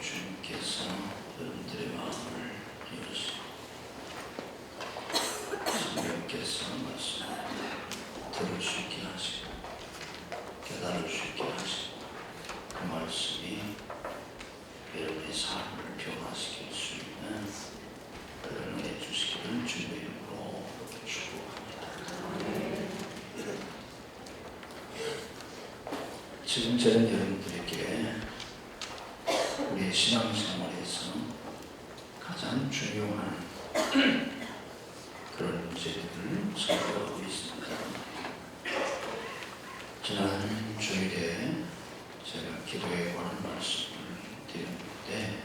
주님께서 여러분들의 마음을 여시고 성령께서 말씀을 들을 수 있게 하시고 깨달을 수 있게 하시고 그 말씀이 여러분의 삶을 변화시킬 수 있는 그런 은혜 주시기를 주님의 이름으로 축복합니다. 지금 저는 여러분들에게 우리의 신앙생활에서 가장 중요한 그런 문제들을 설명하고 있습니다. 지난 주일에 제가 기도에 관한 말씀을 드렸는데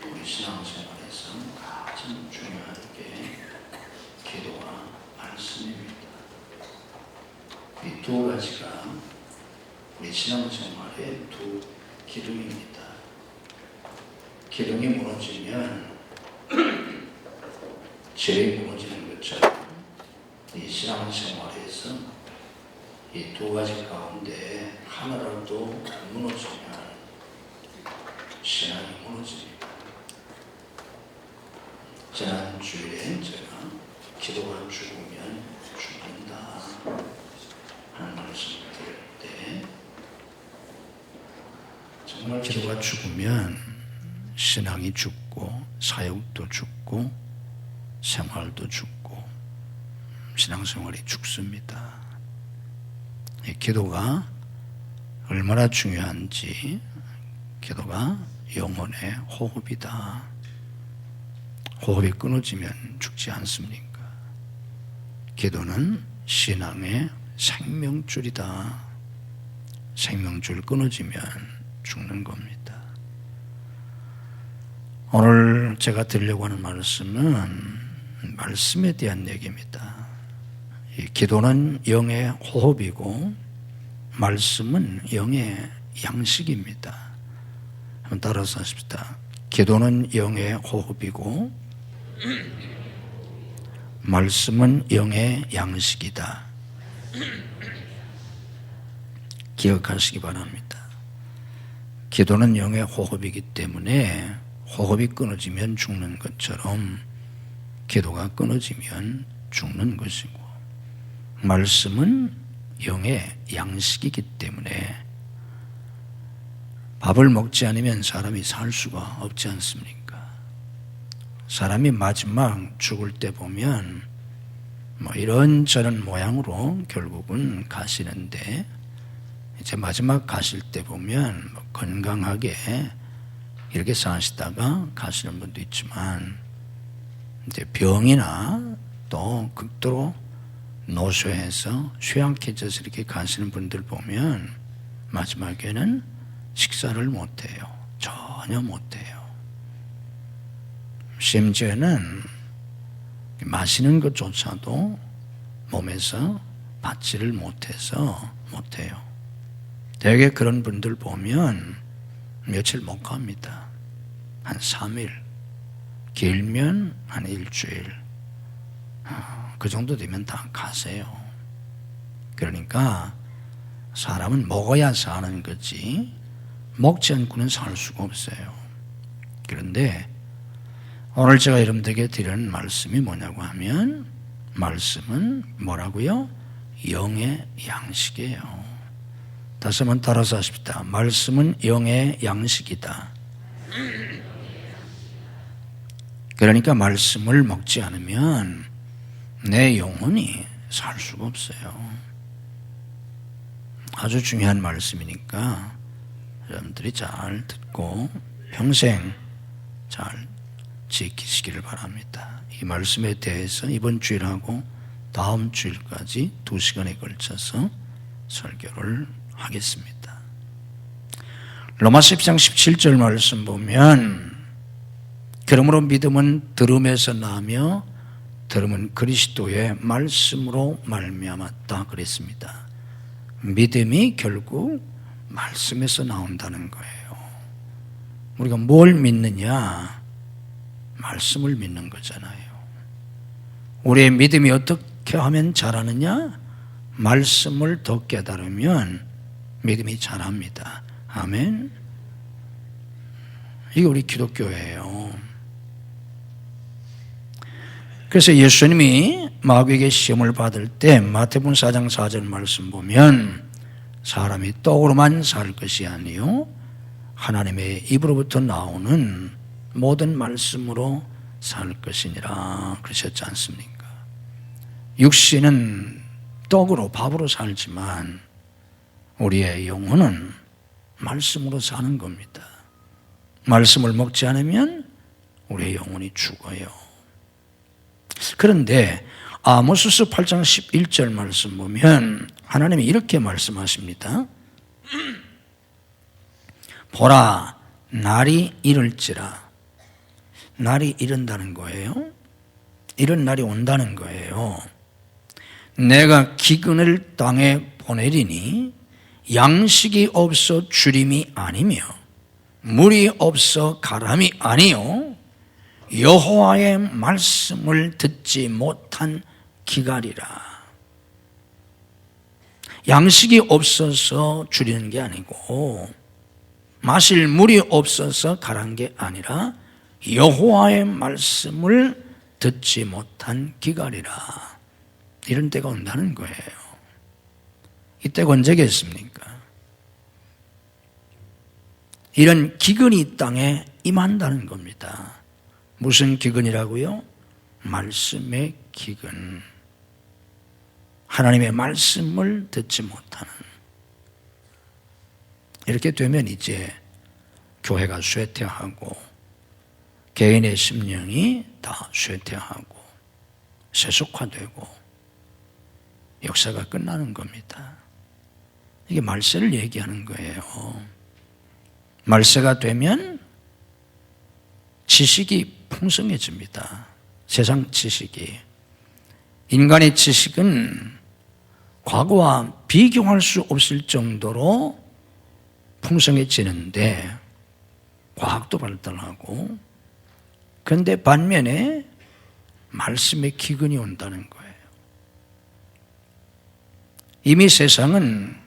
우리 신앙생활에서 가장 중요한 게 기도와 말씀입니다. 이 두 가지가 우리 신앙생활의 두 기둥입니다. 기둥이 무너지면 질이 무너지는 것처럼 이 신앙생활에서 이 두 가지 가운데 하나라도 무너지면 신앙이 무너집니다. 지난 주일에 제가 기도가 죽으면 죽는다 하는 말씀을 드릴 때 정말 기도가 죽으면 신앙이 죽고 사역도 죽고 생활도 죽고 신앙생활이 죽습니다. 이 기도가 얼마나 중요한지, 기도가 영혼의 호흡이다. 호흡이 끊어지면 죽지 않습니까? 기도는 신앙의 생명줄이다. 생명줄 끊어지면 죽는 겁니다. 오늘 제가 드리려고 하는 말씀은 말씀에 대한 얘기입니다. 이 기도는 영의 호흡이고 말씀은 영의 양식입니다. 한번 따라서 하십시다. 기도는 영의 호흡이고 말씀은 영의 양식이다. 기억하시기 바랍니다. 기도는 영의 호흡이기 때문에 호흡이 끊어지면 죽는 것처럼 기도가 끊어지면 죽는 것이고, 말씀은 영의 양식이기 때문에 밥을 먹지 않으면 사람이 살 수가 없지 않습니까? 사람이 마지막 죽을 때 보면 이런저런 모양으로 결국은 가시는데, 이제 마지막 가실 때 보면 건강하게 이렇게 사시다가 가시는 분도 있지만, 이제 병이나 또 극도로 노쇠해서 쇠약해져서 이렇게 가시는 분들 보면 마지막에는 식사를 못해요. 전혀 못해요. 심지어는 마시는 것조차도 몸에서 받지를 못해서 못해요. 대개 그런 분들 보면 며칠 못 갑니다. 한 3일, 길면 한 일주일, 그 정도 되면 다 가세요. 그러니까 사람은 먹어야 사는 거지 먹지 않고는 살 수가 없어요. 그런데 오늘 제가 여러분들에게 드리는 말씀이 뭐냐고 하면, 말씀은 뭐라고요? 영의 양식이에요. 다시 한번 따라서 하십시다. 말씀은 영의 양식이다. 그러니까 말씀을 먹지 않으면 내 영혼이 살 수가 없어요. 아주 중요한 말씀이니까 여러분들이 잘 듣고 평생 잘 지키시기를 바랍니다. 이 말씀에 대해서 이번 주일하고 다음 주일까지 2시간에 걸쳐서 설교를 하겠습니다. 로마서 10장 17절 말씀 보면, 그러므로 믿음은 들음에서 나며 들음은 그리스도의 말씀으로 말미암았다 그랬습니다. 믿음이 결국 말씀에서 나온다는 거예요. 우리가 뭘 믿느냐? 말씀을 믿는 거잖아요. 우리의 믿음이 어떻게 하면 자라느냐? 말씀을 더 깨달으면 믿음이 자랍니다. 아멘. 이게 우리 기독교예요. 그래서 예수님이 마귀에게 시험을 받을 때 마태복음 4장 4절 말씀 보면 사람이 떡으로만 살 것이 아니요 하나님의 입으로부터 나오는 모든 말씀으로 살 것이니라 그러셨지 않습니까? 육신은 떡으로 밥으로 살지만 우리의 영혼은 말씀으로 사는 겁니다. 말씀을 먹지 않으면 우리의 영혼이 죽어요. 그런데 아모스서 8장 11절 말씀 보면 하나님이 이렇게 말씀하십니다. 보라, 날이 이를지라. 날이 이른다는 거예요. 이런 날이 온다는 거예요. 내가 기근을 땅에 보내리니 양식이 없어 주림이 아니며 물이 없어 가람이 아니요 여호와의 말씀을 듣지 못한 기갈이라. 양식이 없어서 줄이는 게 아니고 마실 물이 없어서 가란 게 아니라 여호와의 말씀을 듣지 못한 기갈이라. 이런 때가 온다는 거예요. 이때가 언제겠습니까? 이런 기근이 땅에 임한다는 겁니다. 무슨 기근이라고요? 말씀의 기근. 하나님의 말씀을 듣지 못하는. 이렇게 되면 이제 교회가 쇠퇴하고 개인의 심령이 다 쇠퇴하고 세속화되고 역사가 끝나는 겁니다. 이게 말세를 얘기하는 거예요. 말세가 되면 지식이 풍성해집니다. 세상 지식이. 인간의 지식은 과거와 비교할 수 없을 정도로 풍성해지는데 과학도 발달하고 그런데 반면에 말씀의 기근이 온다는 거예요. 이미 세상은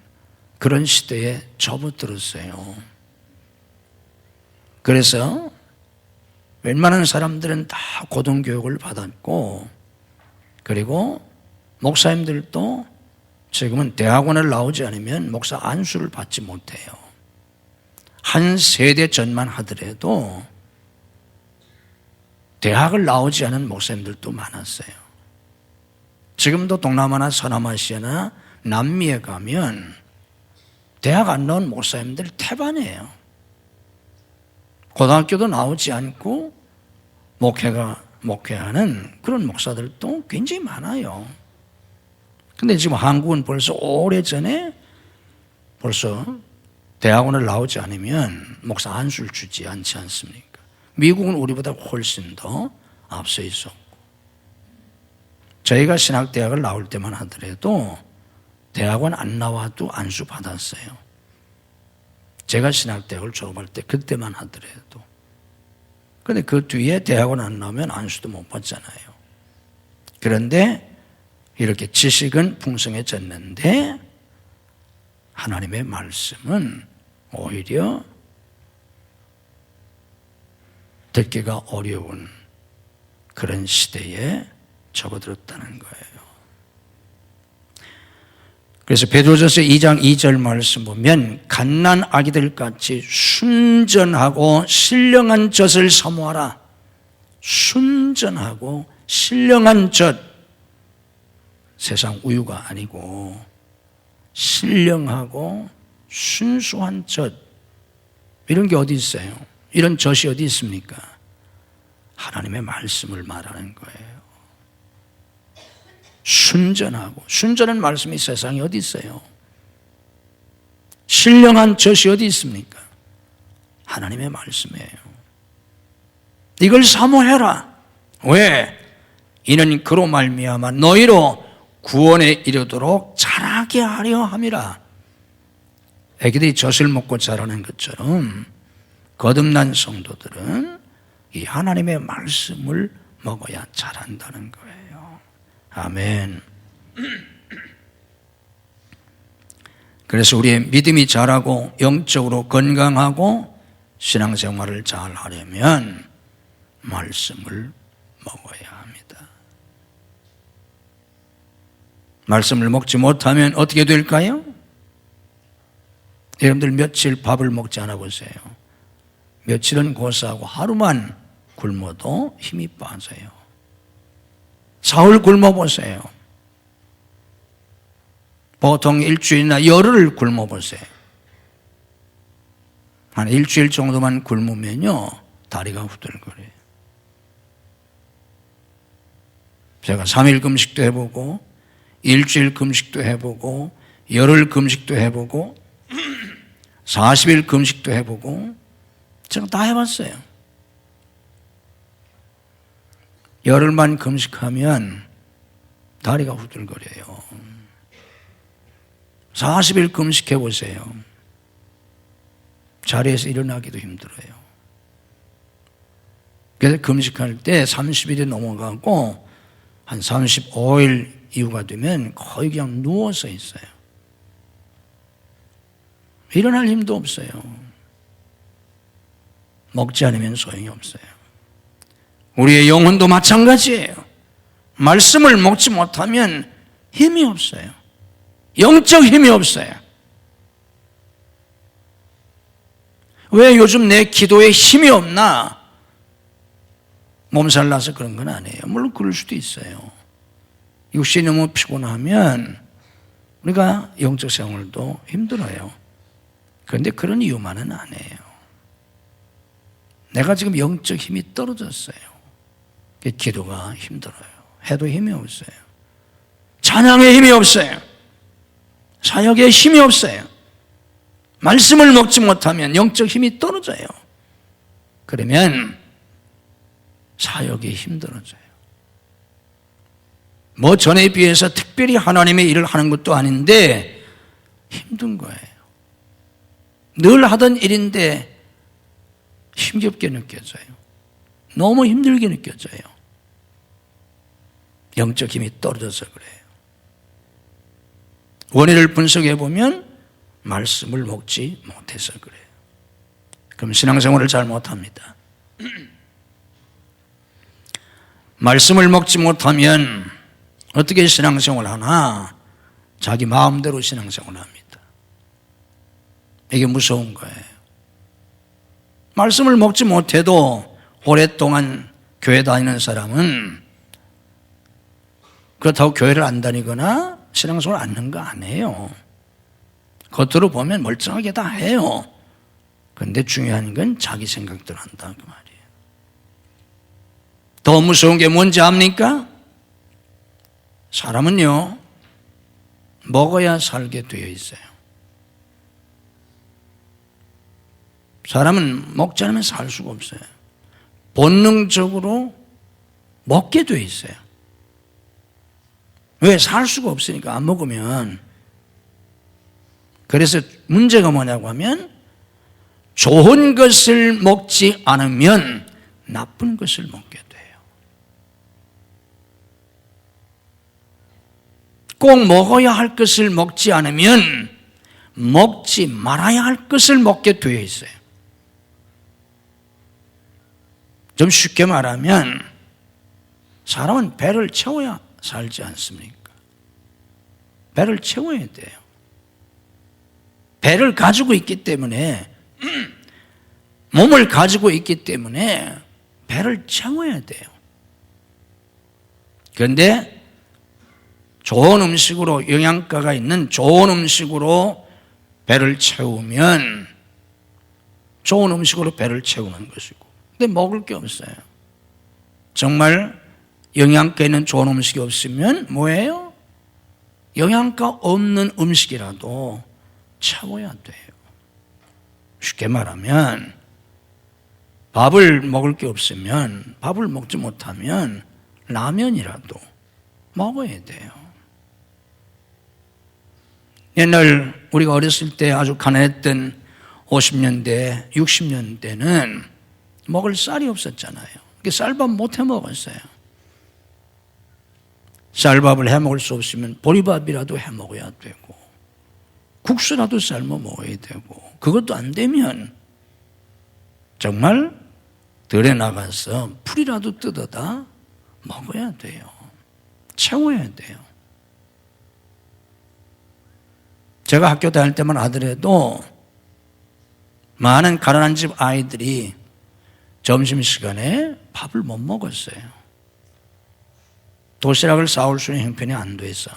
그런 시대에 접어들었어요. 그래서 웬만한 사람들은 다 고등교육을 받았고 그리고 목사님들도 지금은 대학원을 나오지 않으면 목사 안수를 받지 못해요. 한 세대 전만 하더라도 대학을 나오지 않은 목사님들도 많았어요. 지금도 동남아나 서남아시아나 남미에 가면 대학 안 나온 목사님들 태반이에요. 고등학교도 나오지 않고 목회하는 그런 목사들도 굉장히 많아요. 근데 지금 한국은 벌써 오래전에 벌써 대학원을 나오지 않으면 목사 안수를 주지 않지 않습니까? 미국은 우리보다 훨씬 더 앞서 있었고 저희가 신학대학을 나올 때만 하더라도 대학원 안 나와도 안수 받았어요. 제가 신학대학을 졸업할 때 그때만 하더라도. 그런데 그 뒤에 대학원 안 나오면 안수도 못 받잖아요. 그런데 이렇게 지식은 풍성해졌는데 하나님의 말씀은 오히려 듣기가 어려운 그런 시대에 접어들었다는 거예요. 그래서 베드로전서 2장 2절 말씀 보면 갓난 아기들같이 순전하고 신령한 젖을 사모하라. 순전하고 신령한 젖. 세상 우유가 아니고 신령하고 순수한 젖. 이런 게 어디 있어요? 이런 젖이 어디 있습니까? 하나님의 말씀을 말하는 거예요. 순전하고 순전한 말씀이 세상에 어디 있어요? 신령한 젖이 어디 있습니까? 하나님의 말씀이에요. 이걸 사모해라. 왜? 이는 그로 말미암아 너희로 구원에 이르도록 자라게 하려 함이라. 애기들이 젖을 먹고 자라는 것처럼 거듭난 성도들은 이 하나님의 말씀을 먹어야 자란다는 거예요. 아멘. 그래서 우리의 믿음이 자라고 영적으로 건강하고 신앙생활을 잘 하려면 말씀을 먹어야 합니다. 말씀을 먹지 못하면 어떻게 될까요? 여러분들 며칠 밥을 먹지 않아 보세요. 며칠은 고사하고 하루만 굶어도 힘이 빠져요. 사흘 굶어보세요. 보통 일주일이나 열흘 굶어보세요. 한 일주일 정도만 굶으면요 다리가 후들거려요. 제가 3일 금식도 해보고 일주일 금식도 해보고 열흘 금식도 해보고 40일 금식도 해보고 제가 다 해봤어요. 열흘만 금식하면 다리가 후들거려요. 40일 금식해보세요. 자리에서 일어나기도 힘들어요. 그래서 금식할 때 30일이 넘어가고 한 35일 이후가 되면 거의 그냥 누워서 있어요. 일어날 힘도 없어요. 먹지 않으면 소용이 없어요. 우리의 영혼도 마찬가지예요. 말씀을 먹지 못하면 힘이 없어요. 영적 힘이 없어요. 왜 요즘 내 기도에 힘이 없나? 몸살 나서 그런 건 아니에요. 물론 그럴 수도 있어요. 육신이 너무 피곤하면 우리가 영적 생활도 힘들어요. 그런데 그런 이유만은 아니에요. 내가 지금 영적 힘이 떨어졌어요. 기도가 힘들어요. 해도 힘이 없어요. 찬양에 힘이 없어요. 사역에 힘이 없어요. 말씀을 먹지 못하면 영적 힘이 떨어져요. 그러면 사역이 힘들어져요. 뭐 전에 비해서 특별히 하나님의 일을 하는 것도 아닌데 힘든 거예요. 늘 하던 일인데 힘겹게 느껴져요. 너무 힘들게 느껴져요. 영적 힘이 떨어져서 그래요. 원인을 분석해 보면 말씀을 먹지 못해서 그래요. 그럼 신앙생활을 잘 못합니다. 말씀을 먹지 못하면 어떻게 신앙생활 하나? 자기 마음대로 신앙생활 합니다. 이게 무서운 거예요. 말씀을 먹지 못해도 오랫동안 교회 다니는 사람은 그렇다고 교회를 안 다니거나 신앙생활 안 하는 거 아니에요. 겉으로 보면 멀쩡하게 다 해요. 그런데 중요한 건 자기 생각대로 한다 그 말이에요. 더 무서운 게 뭔지 압니까? 사람은요 먹어야 살게 되어 있어요. 사람은 먹지 않으면 살 수가 없어요. 본능적으로 먹게 되어 있어요. 왜? 살 수가 없으니까 안 먹으면. 그래서 문제가 뭐냐고 하면 좋은 것을 먹지 않으면 나쁜 것을 먹게 돼요. 꼭 먹어야 할 것을 먹지 않으면 먹지 말아야 할 것을 먹게 되어 있어요. 좀 쉽게 말하면 사람은 배를 채워야 살지 않습니까? 배를 채워야 돼요. 배를 가지고 있기 때문에 몸을 가지고 있기 때문에 배를 채워야 돼요. 그런데 좋은 음식으로 영양가가 있는 좋은 음식으로 배를 채우면 좋은 음식으로 배를 채우는 것이고 근데 먹을 게 없어요. 정말 영양가 있는 좋은 음식이 없으면 뭐예요? 영양가 없는 음식이라도 채워야 돼요. 쉽게 말하면 밥을 먹을 게 없으면 밥을 먹지 못하면 라면이라도 먹어야 돼요. 옛날 우리가 어렸을 때 아주 가난했던 50년대, 60년대는 먹을 쌀이 없었잖아요. 쌀밥 못 해 먹었어요. 쌀밥을 해 먹을 수 없으면 보리밥이라도 해 먹어야 되고 국수라도 삶아 먹어야 되고 그것도 안 되면 정말 들에 나가서 풀이라도 뜯어다 먹어야 돼요. 채워야 돼요. 제가 학교 다닐 때만 하더라도 많은 가난한 집 아이들이 점심시간에 밥을 못 먹었어요. 도시락을 싸올 수 있는 형편이 안 돼서.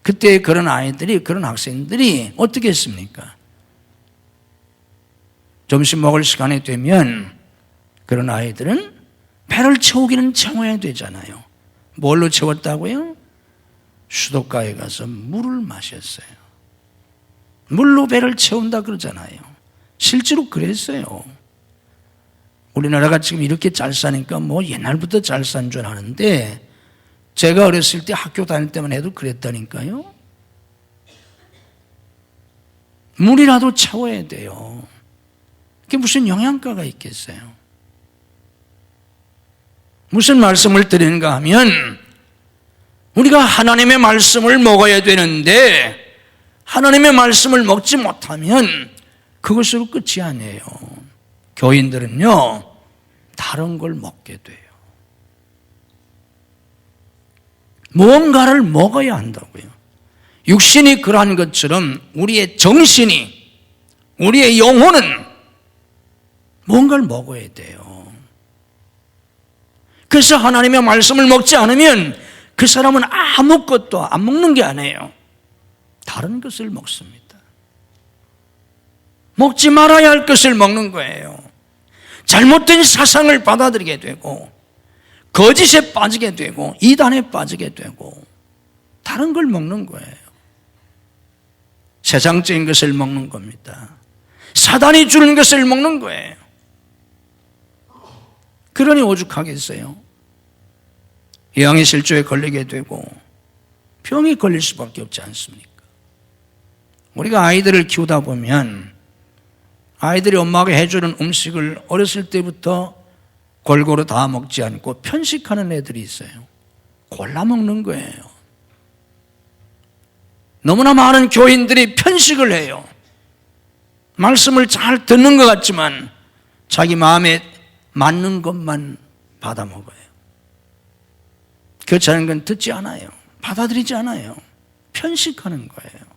그때 그런 아이들이, 그런 학생들이 어떻게 했습니까? 점심 먹을 시간이 되면 그런 아이들은 배를 채우기는 채워야 되잖아요. 뭘로 채웠다고요? 수도가에 가서 물을 마셨어요. 물로 배를 채운다 그러잖아요. 실제로 그랬어요. 우리나라가 지금 이렇게 잘 사니까 뭐 옛날부터 잘 산 줄 아는데 제가 어렸을 때 학교 다닐 때만 해도 그랬다니까요. 물이라도 채워야 돼요. 그게 무슨 영양가가 있겠어요? 무슨 말씀을 드리는가 하면 우리가 하나님의 말씀을 먹어야 되는데 하나님의 말씀을 먹지 못하면 그것으로 끝이 아니에요. 교인들은요, 다른 걸 먹게 돼요. 무언가를 먹어야 한다고요. 육신이 그러한 것처럼 우리의 정신이, 우리의 영혼은 무언가를 먹어야 돼요. 그래서 하나님의 말씀을 먹지 않으면 그 사람은 아무것도 안 먹는 게 아니에요. 다른 것을 먹습니다. 먹지 말아야 할 것을 먹는 거예요. 잘못된 사상을 받아들이게 되고 거짓에 빠지게 되고 이단에 빠지게 되고 다른 걸 먹는 거예요. 세상적인 것을 먹는 겁니다. 사단이 주는 것을 먹는 거예요. 그러니 오죽하겠어요. 영의 실조에 걸리게 되고 병이 걸릴 수밖에 없지 않습니까? 우리가 아이들을 키우다 보면 아이들이 엄마가 해주는 음식을 어렸을 때부터 골고루 다 먹지 않고 편식하는 애들이 있어요. 골라 먹는 거예요. 너무나 많은 교인들이 편식을 해요. 말씀을 잘 듣는 것 같지만 자기 마음에 맞는 것만 받아 먹어요. 그렇지 않은 건 듣지 않아요. 받아들이지 않아요. 편식하는 거예요.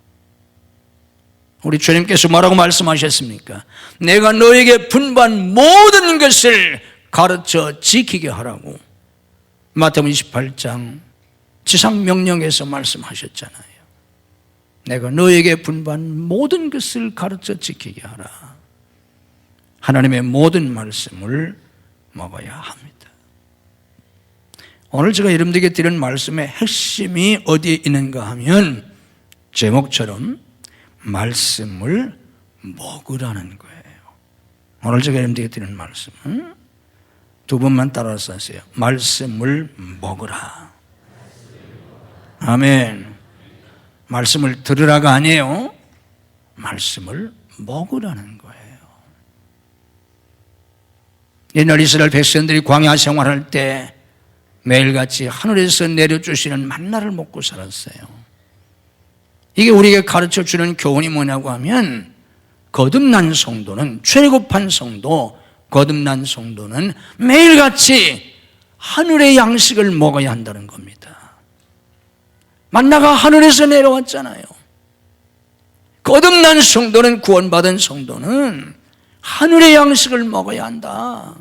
우리 주님께서 뭐라고 말씀하셨습니까? 내가 너에게 분부한 모든 것을 가르쳐 지키게 하라고 마태복음 28장 지상명령에서 말씀하셨잖아요. 내가 너에게 분부한 모든 것을 가르쳐 지키게 하라. 하나님의 모든 말씀을 먹어야 합니다. 오늘 제가 여러분들에게 드린 말씀의 핵심이 어디에 있는가 하면 제목처럼 말씀을 먹으라는 거예요. 오늘 제가 여러분들에게 드리는 말씀은 두 번만 따라서 하세요. 말씀을 먹으라. 아멘. 말씀을 들으라가 아니에요. 말씀을 먹으라는 거예요. 옛날 이스라엘 백성들이 광야 생활할 때 매일같이 하늘에서 내려주시는 만나를 먹고 살았어요. 이게 우리에게 가르쳐주는 교훈이 뭐냐고 하면 거듭난 성도는, 출애굽한 성도, 거듭난 성도는 매일같이 하늘의 양식을 먹어야 한다는 겁니다. 만나가 하늘에서 내려왔잖아요. 거듭난 성도는, 구원받은 성도는 하늘의 양식을 먹어야 한다.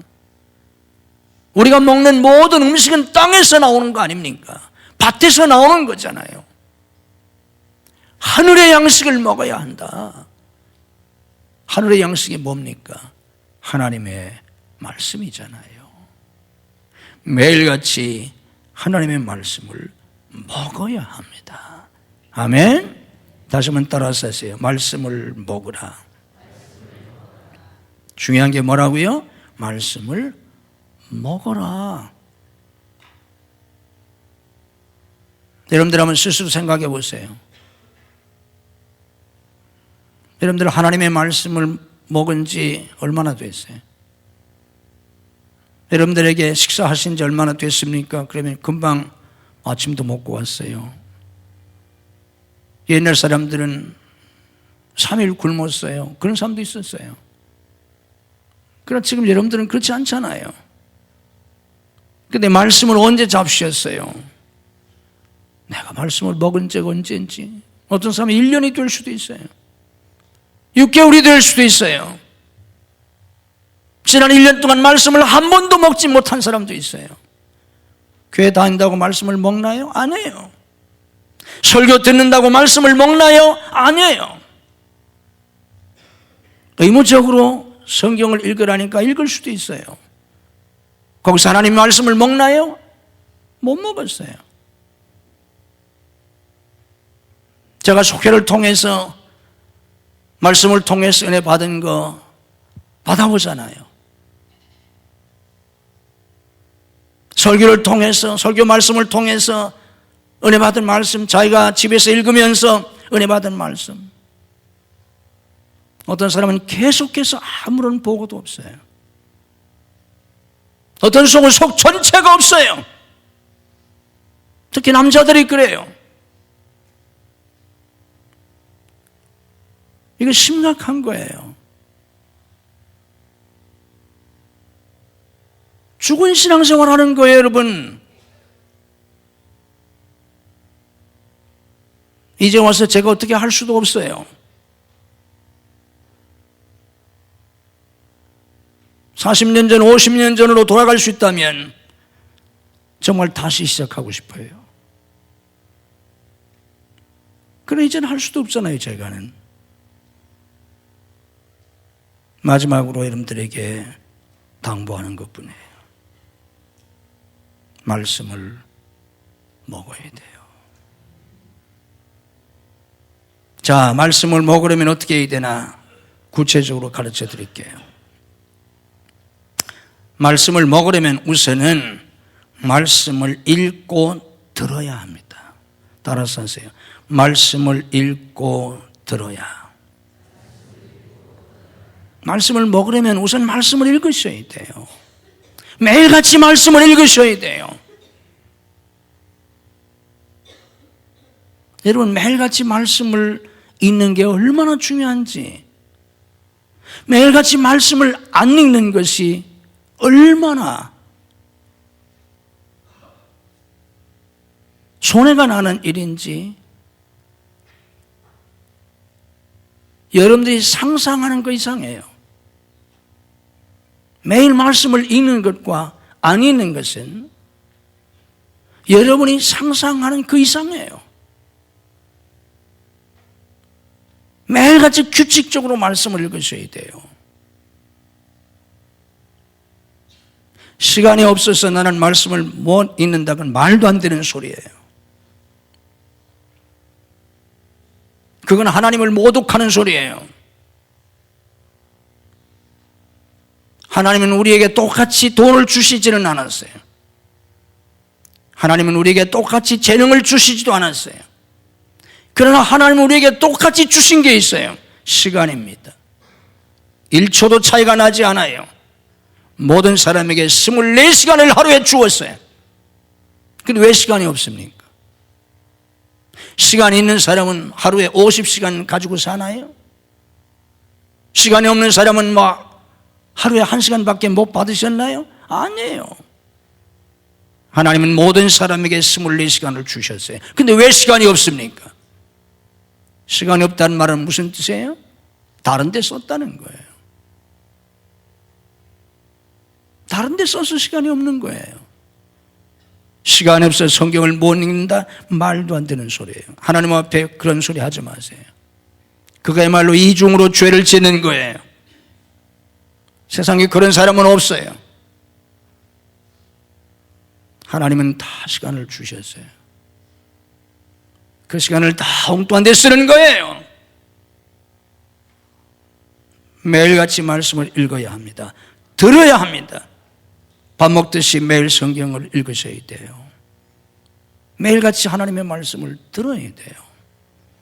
우리가 먹는 모든 음식은 땅에서 나오는 거 아닙니까? 밭에서 나오는 거잖아요. 하늘의 양식을 먹어야 한다. 하늘의 양식이 뭡니까? 하나님의 말씀이잖아요. 매일같이 하나님의 말씀을 먹어야 합니다. 아멘. 다시 한번 따라서 하세요. 말씀을 먹으라. 중요한 게 뭐라고요? 말씀을 먹어라. 여러분들 한번 스스로 생각해 보세요. 여러분들 하나님의 말씀을 먹은 지 얼마나 됐어요? 여러분들에게 식사하신 지 얼마나 됐습니까? 그러면 금방 아침도 먹고 왔어요. 옛날 사람들은 3일 굶었어요. 그런 사람도 있었어요. 그러나 지금 여러분들은 그렇지 않잖아요. 근데 말씀을 언제 잡수셨어요? 내가 말씀을 먹은 적 언제인지. 어떤 사람은 1년이 될 수도 있어요. 6개월이 될 수도 있어요. 지난 1년 동안 말씀을 한 번도 먹지 못한 사람도 있어요. 교회 다닌다고 말씀을 먹나요? 아니에요. 설교 듣는다고 말씀을 먹나요? 아니에요. 의무적으로 성경을 읽으라니까 읽을 수도 있어요. 거기서 하나님 말씀을 먹나요? 못 먹었어요. 제가 속회를 통해서 말씀을 통해서 은혜 받은 거 받아보잖아요. 설교를 통해서, 설교 말씀을 통해서 은혜 받은 말씀, 자기가 집에서 읽으면서 은혜 받은 말씀. 어떤 사람은 계속해서 아무런 보고도 없어요. 어떤 속은 속 전체가 없어요. 특히 남자들이 그래요. 이거 심각한 거예요. 죽은 신앙생활 하는 거예요, 여러분. 이제 와서 제가 어떻게 할 수도 없어요. 40년 전, 50년 전으로 돌아갈 수 있다면 정말 다시 시작하고 싶어요. 그래, 이제는 할 수도 없잖아요, 제가는. 마지막으로 여러분들에게 당부하는 것뿐이에요. 말씀을 먹어야 돼요. 자, 말씀을 먹으려면 어떻게 해야 되나 구체적으로 가르쳐 드릴게요. 말씀을 먹으려면 우선은 말씀을 읽고 들어야 합니다. 따라서 하세요. 말씀을 읽고 들어야. 말씀을 먹으려면 우선 말씀을 읽으셔야 돼요. 매일같이 말씀을 읽으셔야 돼요. 여러분, 매일같이 말씀을 읽는 게 얼마나 중요한지, 매일같이 말씀을 안 읽는 것이 얼마나 손해가 나는 일인지 여러분들이 상상하는 것 이상이에요. 매일 말씀을 읽는 것과 안 읽는 것은 여러분이 상상하는 그 이상이에요. 매일같이 규칙적으로 말씀을 읽으셔야 돼요. 시간이 없어서 나는 말씀을 못 읽는다는 말도 안 되는 소리예요. 그건 하나님을 모독하는 소리예요. 하나님은 우리에게 똑같이 돈을 주시지는 않았어요. 하나님은 우리에게 똑같이 재능을 주시지도 않았어요. 그러나 하나님은 우리에게 똑같이 주신 게 있어요. 시간입니다. 1초도 차이가 나지 않아요. 모든 사람에게 24시간을 하루에 주었어요. 근데 왜 시간이 없습니까? 시간이 있는 사람은 하루에 50시간 가지고 사나요? 시간이 없는 사람은 하루에 1시간밖에 못 받으셨나요? 아니에요. 하나님은 모든 사람에게 24시간을 주셨어요. 근데 왜 시간이 없습니까? 시간이 없다는 말은 무슨 뜻이에요? 다른 데 썼다는 거예요. 다른 데 써서 시간이 없는 거예요. 시간이 없어서 성경을 못 읽는다? 말도 안 되는 소리예요. 하나님 앞에 그런 소리 하지 마세요. 그거야말로 이중으로 죄를 짓는 거예요. 세상에 그런 사람은 없어요. 하나님은 다 시간을 주셨어요. 그 시간을 다 엉뚱한 데 쓰는 거예요. 매일같이 말씀을 읽어야 합니다. 들어야 합니다. 밥 먹듯이 매일 성경을 읽으셔야 돼요. 매일같이 하나님의 말씀을 들어야 돼요.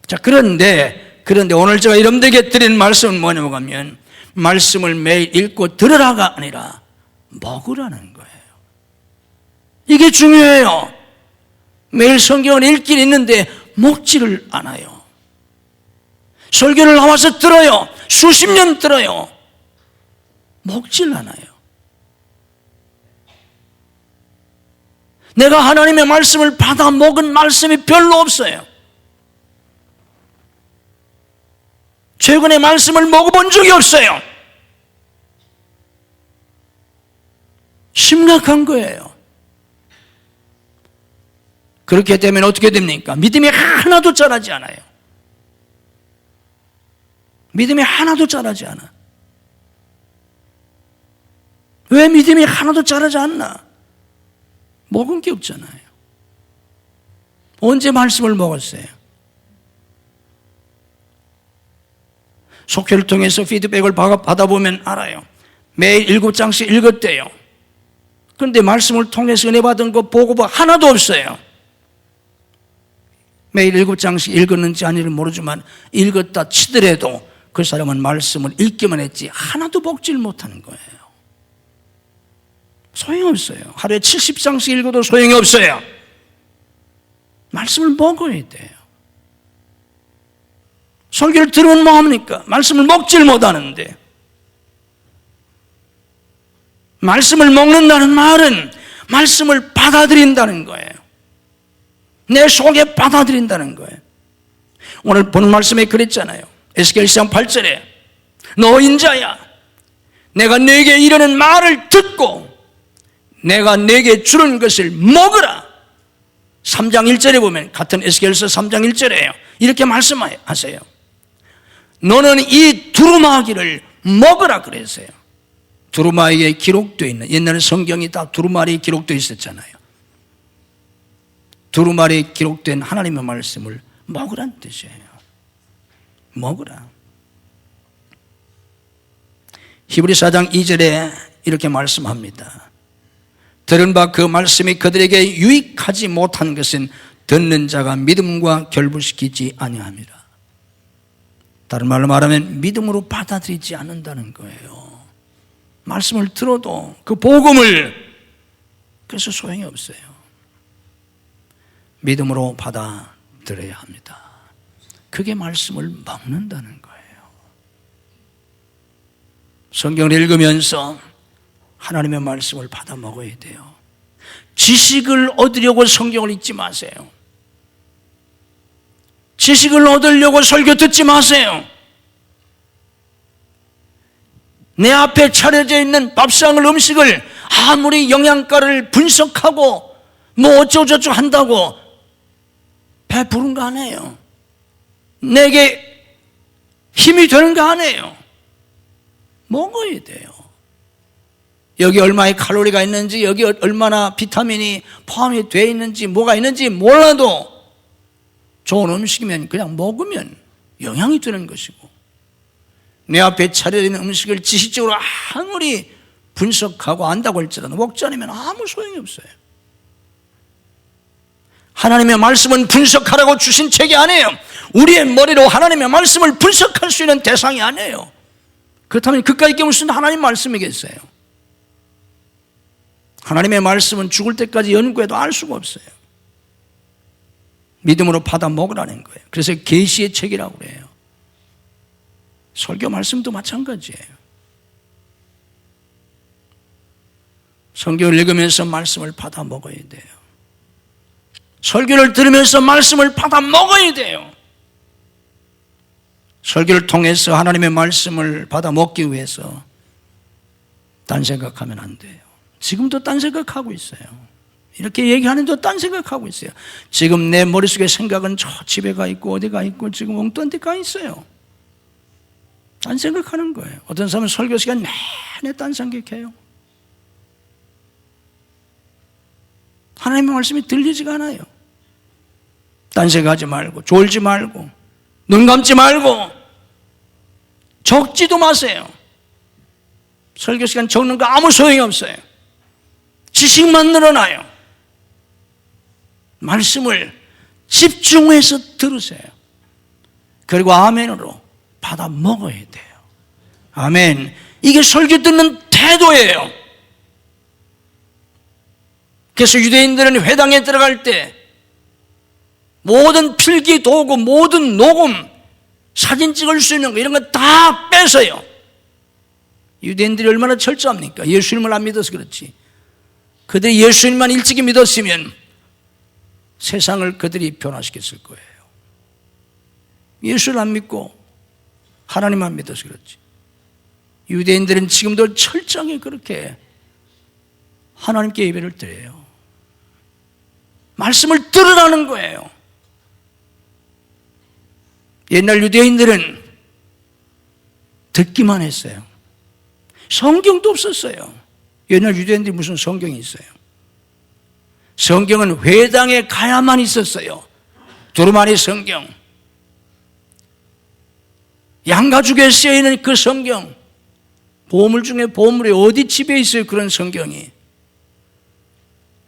자, 그런데 오늘 제가 여러분들에게 드린 말씀은 뭐냐고 하면 말씀을 매일 읽고 들으라가 아니라 먹으라는 거예요. 이게 중요해요. 매일 성경을 읽긴 있는데 먹지를 않아요. 설교를 나와서 들어요. 수십 년 들어요. 먹질 않아요. 내가 하나님의 말씀을 받아 먹은 말씀이 별로 없어요. 최근에 말씀을 먹어본 적이 없어요. 심각한 거예요. 그렇게 되면 어떻게 됩니까? 믿음이 하나도 자라지 않아요. 믿음이 하나도 자라지 않아. 왜 믿음이 하나도 자라지 않나? 먹은 게 없잖아요. 언제 말씀을 먹었어요? 속회를 통해서 피드백을 받아보면 알아요. 매일 7장씩 읽었대요. 그런데 말씀을 통해서 은혜 받은 거 보고 하나도 없어요. 매일 7장씩 읽었는지 아니를 모르지만 읽었다 치더라도 그 사람은 말씀을 읽기만 했지 하나도 먹질 못하는 거예요. 소용없어요. 하루에 70장씩 읽어도 소용이 없어요. 말씀을 먹어야 돼요. 설교를 들으면 뭐합니까? 말씀을 먹질 못하는데. 말씀을 먹는다는 말은 말씀을 받아들인다는 거예요. 내 속에 받아들인다는 거예요. 오늘 본 말씀에 그랬잖아요. 에스겔 10장 8절에 너 인자야, 내가 네게 이르는 말을 듣고 내가 네게 주는 것을 먹으라. 3장 1절에 보면 같은 에스겔서 3장 1절에요. 이렇게 말씀하세요. 너는 이 두루마기를 먹으라 그랬어요. 두루마리에 기록되어 있는, 옛날에 성경이 다 두루마리에 기록되어 있었잖아요. 두루마리에 기록된 하나님의 말씀을 먹으란 뜻이에요. 먹으라. 히브리서 4장 2절에 이렇게 말씀합니다. 들은 바 그 말씀이 그들에게 유익하지 못한 것은 듣는 자가 믿음과 결부시키지 아니함이라. 다른 말로 말하면 믿음으로 받아들이지 않는다는 거예요. 말씀을 들어도 그 복음을, 그래서 소용이 없어요. 믿음으로 받아들여야 합니다. 그게 말씀을 먹는다는 거예요. 성경을 읽으면서 하나님의 말씀을 받아 먹어야 돼요. 지식을 얻으려고 성경을 읽지 마세요. 지식을 얻으려고 설교 듣지 마세요. 내 앞에 차려져 있는 밥상을, 음식을 아무리 영양가를 분석하고 뭐 어쩌고저쩌고 한다고 배부른 거 아니에요. 내게 힘이 되는 거 아니에요. 먹어야 돼요. 여기 얼마의 칼로리가 있는지, 여기 얼마나 비타민이 포함이 되어 있는지, 뭐가 있는지 몰라도 좋은 음식이면 그냥 먹으면 영향이 되는 것이고, 내 앞에 차려진 음식을 지식적으로 아무리 분석하고 안다고 할지라도 먹지 않으면 아무 소용이 없어요. 하나님의 말씀은 분석하라고 주신 책이 아니에요. 우리의 머리로 하나님의 말씀을 분석할 수 있는 대상이 아니에요. 그렇다면 그까짓 게 무슨 하나님 말씀이겠어요? 하나님의 말씀은 죽을 때까지 연구해도 알 수가 없어요. 믿음으로 받아 먹으라는 거예요. 그래서 계시의 책이라고 그래요. 설교 말씀도 마찬가지예요. 성경을 읽으면서 말씀을 받아 먹어야 돼요. 설교를 들으면서 말씀을 받아 먹어야 돼요. 설교를 통해서 하나님의 말씀을 받아 먹기 위해서 딴 생각하면 안 돼요. 지금도 딴 생각하고 있어요. 이렇게 얘기하는데도 딴 생각하고 있어요. 지금 내 머릿속에 생각은 저 집에 가 있고 어디 가 있고 지금 엉뚱한 데 가 있어요. 딴 생각하는 거예요. 어떤 사람은 설교 시간 내내 딴 생각해요. 하나님의 말씀이 들리지가 않아요. 딴 생각하지 말고, 졸지 말고, 눈 감지 말고, 적지도 마세요. 설교 시간 적는 거 아무 소용이 없어요. 지식만 늘어나요. 말씀을 집중해서 들으세요. 그리고 아멘으로 받아 먹어야 돼요. 아멘. 이게 설교 듣는 태도예요. 그래서 유대인들은 회당에 들어갈 때 모든 필기 도구, 모든 녹음, 사진 찍을 수 있는 거 이런 거 다 뺏어요. 유대인들이 얼마나 철저합니까? 예수님을 안 믿어서 그렇지. 그들이 예수님만 일찍이 믿었으면 세상을 그들이 변화시켰을 거예요. 예수를 안 믿고 하나님만 믿어서 그렇지. 유대인들은 지금도 철저하게 그렇게 하나님께 예배를 드려요. 말씀을 들으라는 거예요. 옛날 유대인들은 듣기만 했어요. 성경도 없었어요. 옛날 유대인들이 무슨 성경이 있어요? 성경은 회당에 가야만 있었어요. 두루마리 성경, 양가죽에 쓰여있는 그 성경, 보물 중에 보물이 어디 집에 있어요? 그런 성경이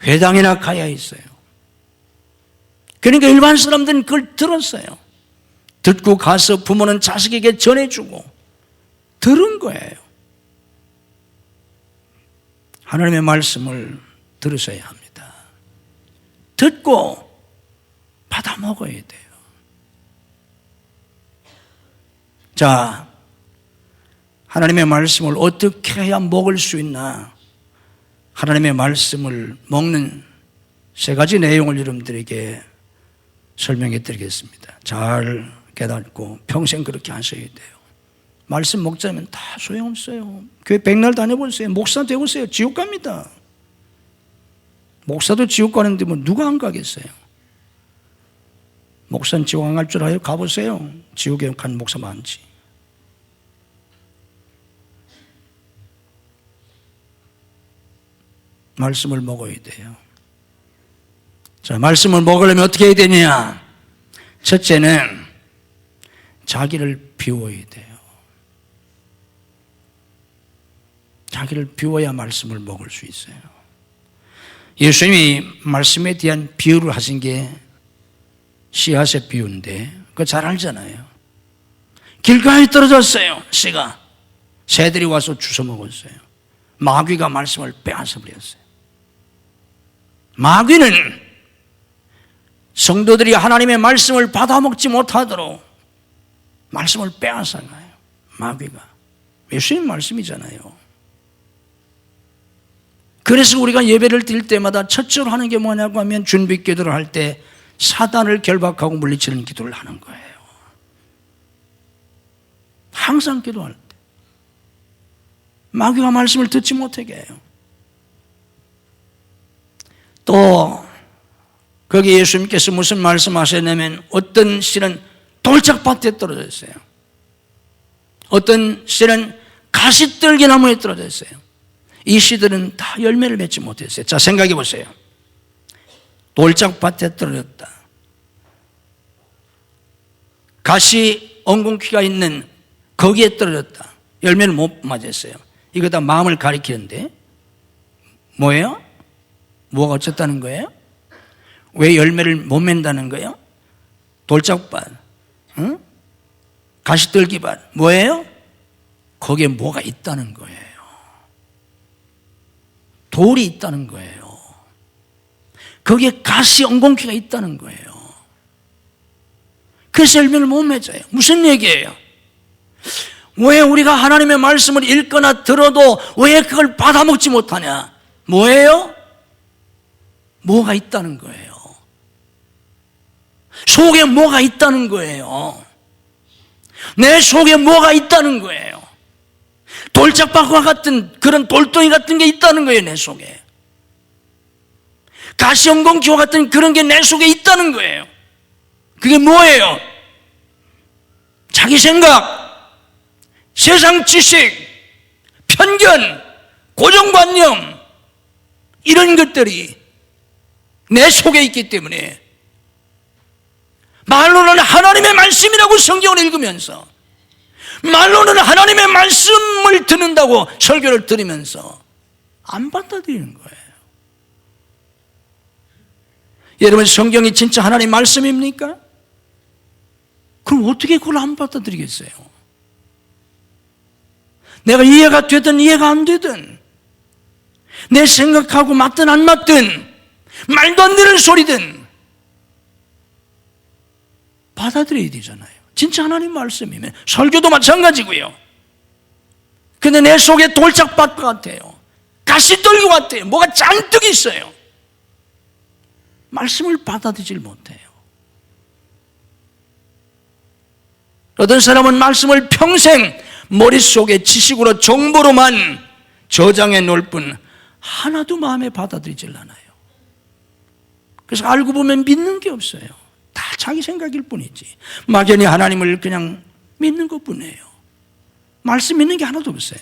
회당에나 가야 있어요. 그러니까 일반 사람들은 그걸 들었어요. 듣고 가서 부모는 자식에게 전해주고 들은 거예요. 하나님의 말씀을 들으셔야 합니다. 듣고 받아 먹어야 돼요. 자, 하나님의 말씀을 어떻게 해야 먹을 수 있나? 하나님의 말씀을 먹는 세 가지 내용을 여러분들에게 설명해 드리겠습니다. 잘 깨닫고 평생 그렇게 하셔야 돼요. 말씀 먹자면 다 소용없어요. 교회 백날 다녀보세요. 목사 되고세요. 지옥 갑니다. 목사도 지옥 가는데 뭐 누가 안 가겠어요? 목사는 지옥 안 갈 줄 알아요? 가보세요. 지옥에 간 목사 많지. 말씀을 먹어야 돼요. 자, 말씀을 먹으려면 어떻게 해야 되냐? 첫째는 자기를 비워야 돼요. 자기를 비워야 말씀을 먹을 수 있어요. 예수님이 말씀에 대한 비유를 하신 게 씨앗의 비유인데 그거 잘 알잖아요. 길가에 떨어졌어요. 씨가 새들이 와서 주워 먹었어요. 마귀가 말씀을 빼앗아 버렸어요. 마귀는 성도들이 하나님의 말씀을 받아먹지 못하도록 말씀을 빼앗아가요. 마귀가 예수님 말씀이잖아요. 그래서 우리가 예배를 드릴 때마다 첫째로 하는 게 뭐냐고 하면 준비 기도를 할 때 사단을 결박하고 물리치는 기도를 하는 거예요. 항상 기도할 때 마귀가 말씀을 듣지 못하게 해요. 또 거기 예수님께서 무슨 말씀하셨냐면 어떤 씨는 돌짝밭에 떨어져 있어요. 어떤 씨는 가시떨기나무에 떨어져 있어요. 이 씨들은 다 열매를 맺지 못했어요. 자, 생각해 보세요. 돌짝밭에 떨어졌다. 가시 엉겅퀴가 있는 거기에 떨어졌다. 열매를 못 맞았어요. 이거 다 마음을 가리키는데 뭐예요? 뭐가 어쨌다는 거예요? 왜 열매를 못 맺는다는 거예요? 돌짝밭, 응? 가시떨기밭 뭐예요? 거기에 뭐가 있다는 거예요. 돌이 있다는 거예요. 거기에 가시 엉겅퀴가 있다는 거예요. 그래서 열매를 못 맺어요. 무슨 얘기예요? 왜 우리가 하나님의 말씀을 읽거나 들어도 왜 그걸 받아먹지 못하냐? 뭐예요? 뭐가 있다는 거예요. 속에 뭐가 있다는 거예요. 내 속에 뭐가 있다는 거예요. 돌짝밭과 같은 그런 돌덩이 같은 게 있다는 거예요. 내 속에 가시엉겅퀴와 같은 그런 게 내 속에 있다는 거예요. 그게 뭐예요? 자기 생각, 세상 지식, 편견, 고정관념 이런 것들이 내 속에 있기 때문에 말로는 하나님의 말씀이라고 성경을 읽으면서 말로는 하나님의 말씀을 듣는다고 설교를 들으면서 안 받아들이는 거예요. 여러분, 성경이 진짜 하나님의 말씀입니까? 그럼 어떻게 그걸 안 받아들이겠어요? 내가 이해가 되든 이해가 안 되든 내 생각하고 맞든 안 맞든 말도 안 되는 소리든 받아들여야 되잖아요. 진짜 하나님 말씀이면 설교도 마찬가지고요. 근데 내 속에 돌짝밭 같아요. 가시떨기 같아요. 뭐가 잔뜩 있어요. 말씀을 받아들이질 못해요. 어떤 사람은 말씀을 평생 머릿속에 지식으로 정보로만 저장해 놓을 뿐 하나도 마음에 받아들이질 않아요. 그래서 알고 보면 믿는 게 없어요. 다 자기 생각일 뿐이지. 막연히 하나님을 그냥 믿는 것뿐이에요. 말씀 믿는 게 하나도 없어요.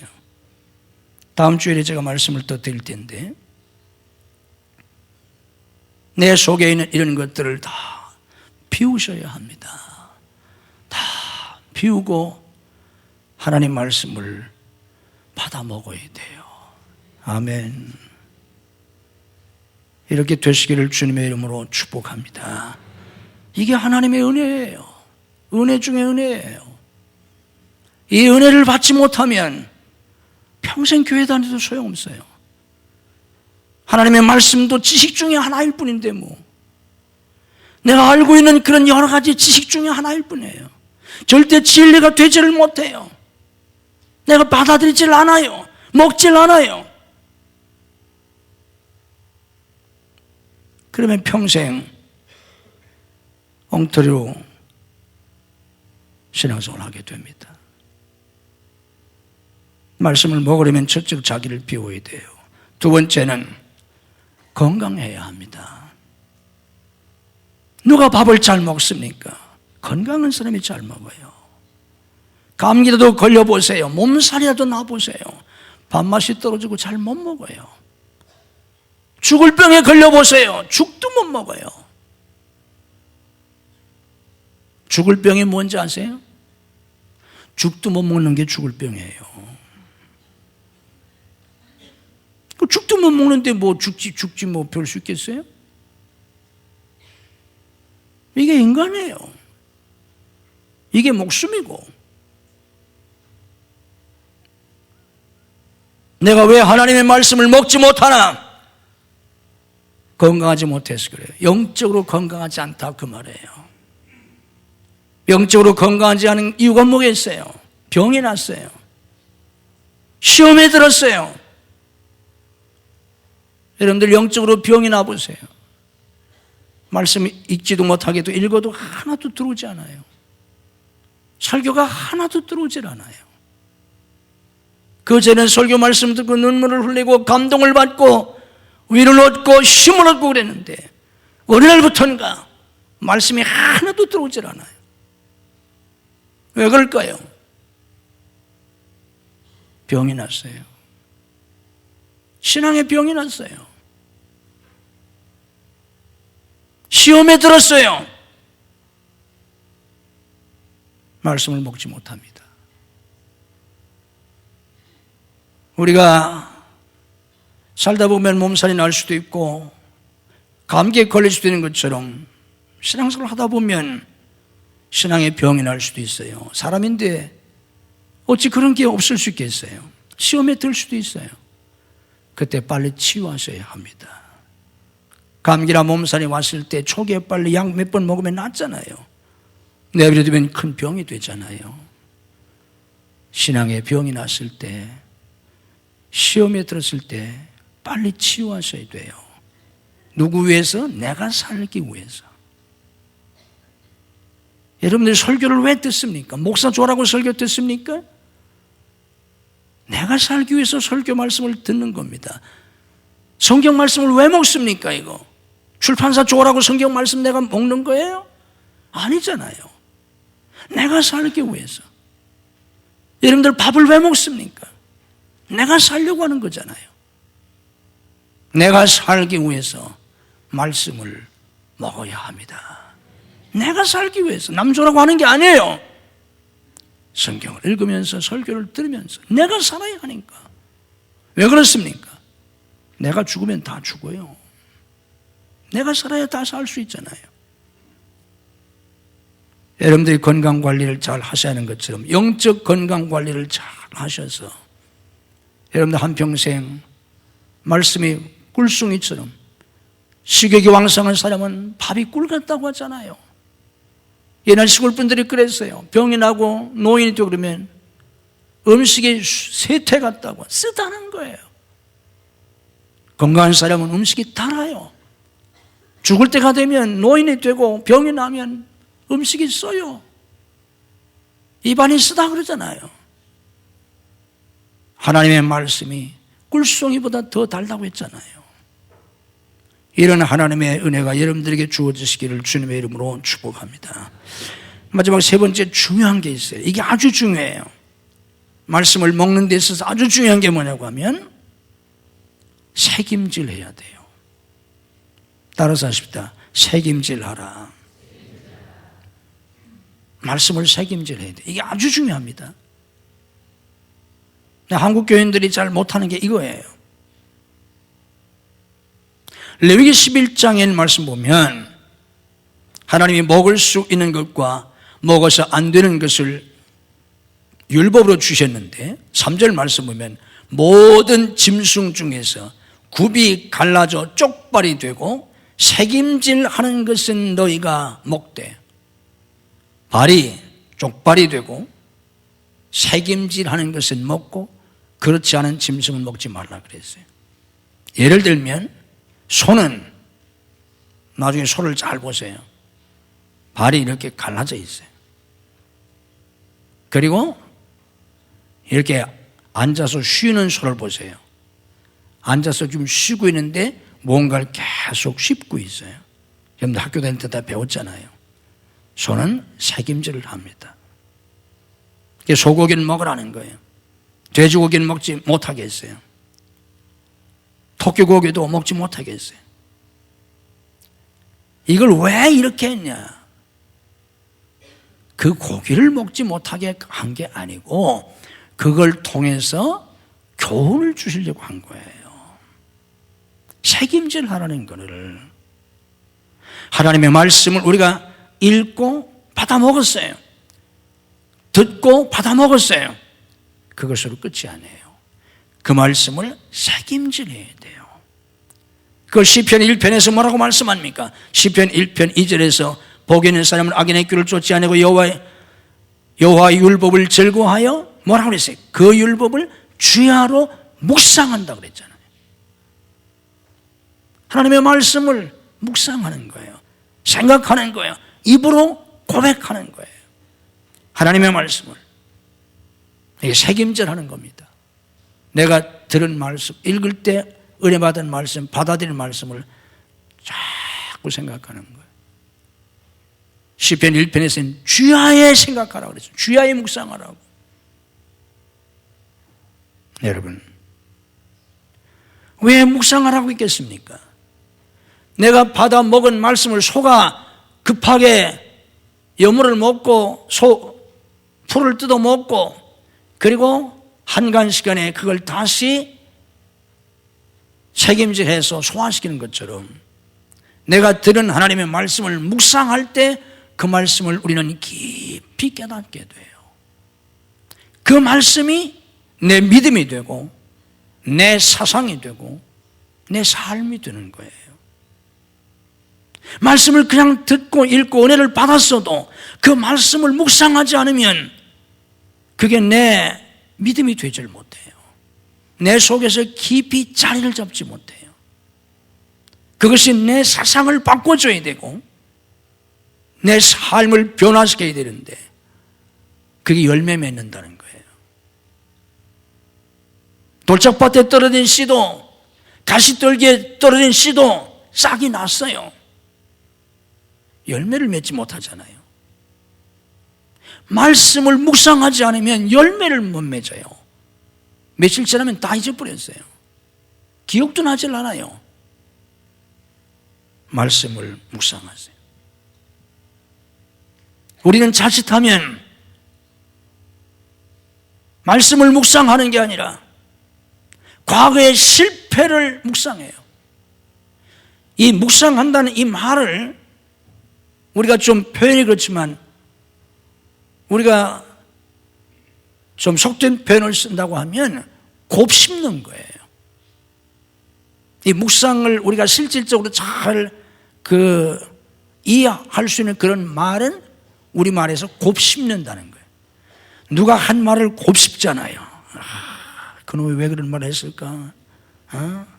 다음 주일에 제가 말씀을 더 드릴 텐데, 내 속에 있는 이런 것들을 다 비우셔야 합니다. 다 비우고 하나님 말씀을 받아 먹어야 돼요. 아멘. 이렇게 되시기를 주님의 이름으로 축복합니다. 이게 하나님의 은혜예요. 은혜 중에 은혜예요. 이 은혜를 받지 못하면 평생 교회 다녀도 소용없어요. 하나님의 말씀도 지식 중에 하나일 뿐인데 내가 알고 있는 그런 여러 가지 지식 중에 하나일 뿐이에요. 절대 진리가 되지를 못해요. 내가 받아들이질 않아요. 먹질 않아요. 그러면 평생 엉터리로 신앙생활을 하게 됩니다. 말씀을 먹으려면 첫째 자기를 비워야 돼요. 두 번째는 건강해야 합니다. 누가 밥을 잘 먹습니까? 건강한 사람이 잘 먹어요. 감기라도 걸려보세요. 몸살이라도 나보세요. 밥맛이 떨어지고 잘 못 먹어요. 죽을 병에 걸려보세요. 죽도 못 먹어요. 죽을 병이 뭔지 아세요? 죽도 못 먹는 게 죽을 병이에요. 죽도 못 먹는데 죽지 별 수 있겠어요? 이게 인간이에요. 이게 목숨이고. 내가 왜 하나님의 말씀을 먹지 못하나? 건강하지 못해서 그래요. 영적으로 건강하지 않다 그 말이에요. 영적으로 건강하지 않은 이유가 뭐겠어요? 병이 났어요. 시험에 들었어요. 여러분들 영적으로 병이 나보세요. 말씀 읽지도 못하게도 읽어도 하나도 들어오지 않아요. 설교가 하나도 들어오질 않아요. 그전엔 설교 말씀 듣고 눈물을 흘리고 감동을 받고 위를 얻고 힘을 얻고 그랬는데 어느 날부터인가 말씀이 하나도 들어오질 않아요. 왜 그럴까요? 병이 났어요. 신앙에 병이 났어요. 시험에 들었어요. 말씀을 먹지 못합니다. 우리가 살다 보면 몸살이 날 수도 있고 감기에 걸릴 수도 있는 것처럼 신앙생활을 하다 보면 신앙에 병이 날 수도 있어요. 사람인데 어찌 그런 게 없을 수 있겠어요? 시험에 들 수도 있어요. 그때 빨리 치유하셔야 합니다. 감기나 몸살이 왔을 때 초기에 빨리 약 몇 번 먹으면 낫잖아요. 내버려두면 큰 병이 되잖아요. 신앙에 병이 났을 때, 시험에 들었을 때 빨리 치유하셔야 돼요. 누구 위해서? 내가 살기 위해서. 여러분들 설교를 왜 듣습니까? 목사 조라고 설교 듣습니까? 내가 살기 위해서 설교 말씀을 듣는 겁니다. 성경 말씀을 왜 먹습니까 이거? 출판사 조라고 성경 말씀 내가 먹는 거예요? 아니잖아요. 내가 살기 위해서. 여러분들 밥을 왜 먹습니까? 내가 살려고 하는 거잖아요. 내가 살기 위해서 말씀을 먹어야 합니다. 내가 살기 위해서 남조라고 하는 게 아니에요. 성경을 읽으면서 설교를 들으면서 내가 살아야 하니까. 왜 그렇습니까? 내가 죽으면 다 죽어요. 내가 살아야 다 살 수 있잖아요. 여러분들이 건강관리를 잘 하셔야 하는 것처럼 영적 건강관리를 잘 하셔서 여러분들 한평생 말씀이 꿀숭이처럼, 식욕이 왕성한 사람은 밥이 꿀 같다고 하잖아요. 옛날 시골 분들이 그랬어요. 병이 나고 노인이 되고 그러면 음식이 쇠퇴 같다고 쓰다는 거예요. 건강한 사람은 음식이 달아요. 죽을 때가 되면 노인이 되고 병이 나면 음식이 써요. 입안이 쓰다 그러잖아요. 하나님의 말씀이 꿀송이보다 더 달다고 했잖아요. 이런 하나님의 은혜가 여러분들에게 주어지시기를 주님의 이름으로 축복합니다. 마지막 세 번째 중요한 게 있어요. 이게 아주 중요해요. 말씀을 먹는 데 있어서 아주 중요한 게 뭐냐고 하면 책임질해야 돼요. 따라서 하십시다. 책임질하라. 말씀을 책임질해야 돼요. 이게 아주 중요합니다. 한국 교인들이 잘 못하는 게 이거예요. 레위기 11장의 말씀 보면 하나님이 먹을 수 있는 것과 먹어서 안 되는 것을 율법으로 주셨는데 3절 말씀 보면 모든 짐승 중에서 굽이 갈라져 쪽발이 되고 새김질하는 것은 너희가 먹되 발이 쪽발이 되고 새김질하는 것은 먹고 그렇지 않은 짐승은 먹지 말라 그랬어요. 예를 들면 소는 나중에 소를 잘 보세요. 발이 이렇게 갈라져 있어요. 그리고 이렇게 앉아서 쉬는 소를 보세요. 앉아서 좀 쉬고 있는데 뭔가를 계속 씹고 있어요. 여러분들 학교 다닐 때 다 배웠잖아요. 소는 새김질을 합니다. 소고기는 먹으라는 거예요. 돼지고기는 먹지 못하게 했어요. 토끼고기도 먹지 못하게 했어요. 이걸 왜 이렇게 했냐? 그 고기를 먹지 못하게 한 게 아니고 그걸 통해서 교훈을 주시려고 한 거예요. 책임질 하라는 거를. 하나님의 말씀을 우리가 읽고 받아 먹었어요. 듣고 받아 먹었어요. 그것으로 끝이 아니에요. 그 말씀을 책임질해야 돼요. 그걸 시편 1편에서 뭐라고 말씀합니까? 시편 1편 2절에서 복이 있는 사람은 악인의 길을 쫓지 않고 여호와의 율법을 즐거워하여 뭐라고 그랬어요? 그 율법을 주야로 묵상한다고 그랬잖아요. 하나님의 말씀을 묵상하는 거예요. 생각하는 거예요. 입으로 고백하는 거예요. 하나님의 말씀을. 이게 책임질하는 겁니다. 내가 들은 말씀, 읽을 때 은혜 받은 말씀, 받아들인 말씀을 자꾸 생각하는 거예요. 시편 1편에서는 주야에 생각하라고 그랬어요. 주야에 묵상하라고. 여러분, 왜 묵상하라고 했겠습니까? 내가 받아 먹은 말씀을 소가 급하게 여물을 먹고 풀을 뜯어 먹고 그리고 한간 시간에 그걸 다시 책임질해서 소화시키는 것처럼 내가 들은 하나님의 말씀을 묵상할 때 그 말씀을 우리는 깊이 깨닫게 돼요. 그 말씀이 내 믿음이 되고 내 사상이 되고 내 삶이 되는 거예요. 말씀을 그냥 듣고 읽고 은혜를 받았어도 그 말씀을 묵상하지 않으면 그게 내 믿음이 되질 못해요. 내 속에서 깊이 자리를 잡지 못해요. 그것이 내 사상을 바꿔줘야 되고 내 삶을 변화시켜야 되는데 그게 열매 맺는다는 거예요. 돌짝밭에 떨어진 씨도 가시떨기에 떨어진 씨도 싹이 났어요. 열매를 맺지 못하잖아요. 말씀을 묵상하지 않으면 열매를 못 맺어요. 며칠 지나면 다 잊어버렸어요. 기억도 나질 않아요. 말씀을 묵상하세요. 우리는 자칫하면 말씀을 묵상하는 게 아니라 과거의 실패를 묵상해요. 이 묵상한다는 이 말을 우리가 좀 표현이 그렇지만 우리가 좀 속된 표현을 쓴다고 하면 곱씹는 거예요. 이 묵상을 우리가 실질적으로 잘 이해할 수 있는 그런 말은 우리말에서 곱씹는다는 거예요. 누가 한 말을 곱씹잖아요. 그놈이 왜 그런 말을 했을까?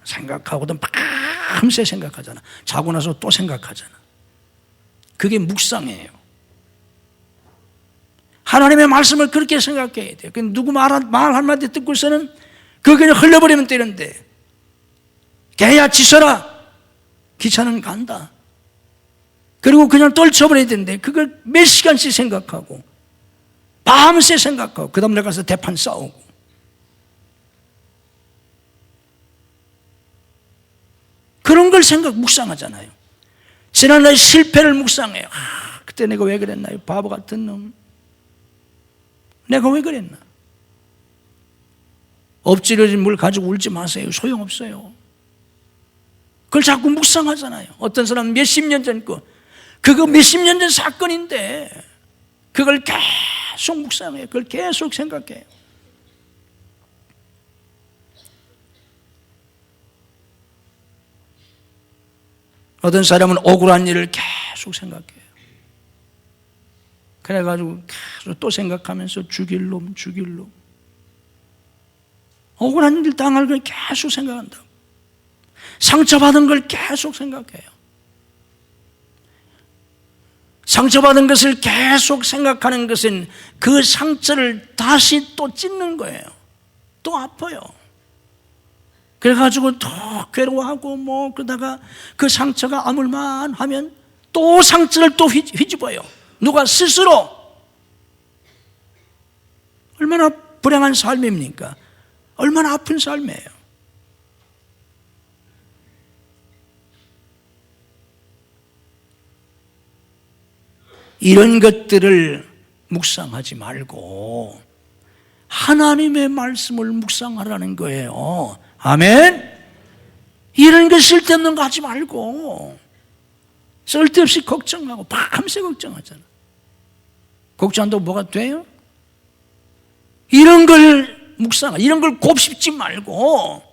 생각하고도 밤새 생각하잖아. 자고 나서 또 생각하잖아. 그게 묵상이에요. 하나님의 말씀을 그렇게 생각해야 돼요. 누구 말 한마디 듣고서는 그거 그냥 흘려버리면 되는데, 개야 짖어라, 기차는 간다. 그리고 그냥 떨쳐버려야 되는데 그걸 몇 시간씩 생각하고 밤새 생각하고 그 다음 날 가서 대판 싸우고. 그런 걸 묵상하잖아요. 지난날 실패를 묵상해요. 그때 내가 왜 그랬나요? 바보 같은 놈. 내가 왜 그랬나? 엎질러진 물 가지고 울지 마세요. 소용없어요. 그걸 자꾸 묵상하잖아요. 어떤 사람은 몇십 년 전 거, 그거 몇십 년 전 사건인데 그걸 계속 묵상해요. 그걸 계속 생각해요. 어떤 사람은 억울한 일을 계속 생각해요. 그래가지고 계속 또 생각하면서 죽일 놈. 억울한 일 당할 걸 계속 생각한다고. 상처받은 걸 계속 생각해요. 상처받은 것을 계속 생각하는 것은 그 상처를 다시 또 찢는 거예요. 또 아파요. 그래가지고 더 괴로워하고 그러다가 그 상처가 아물만 하면 또 상처를 또 휘집어요. 누가 스스로. 얼마나 불행한 삶입니까? 얼마나 아픈 삶이에요. 이런 것들을 묵상하지 말고 하나님의 말씀을 묵상하라는 거예요. 아멘? 이런 거 쓸데없는 거 하지 말고 쓸데없이 걱정하고 밤새 걱정하잖아. 걱정한다고 뭐가 돼요? 이런 걸 이런 걸 곱씹지 말고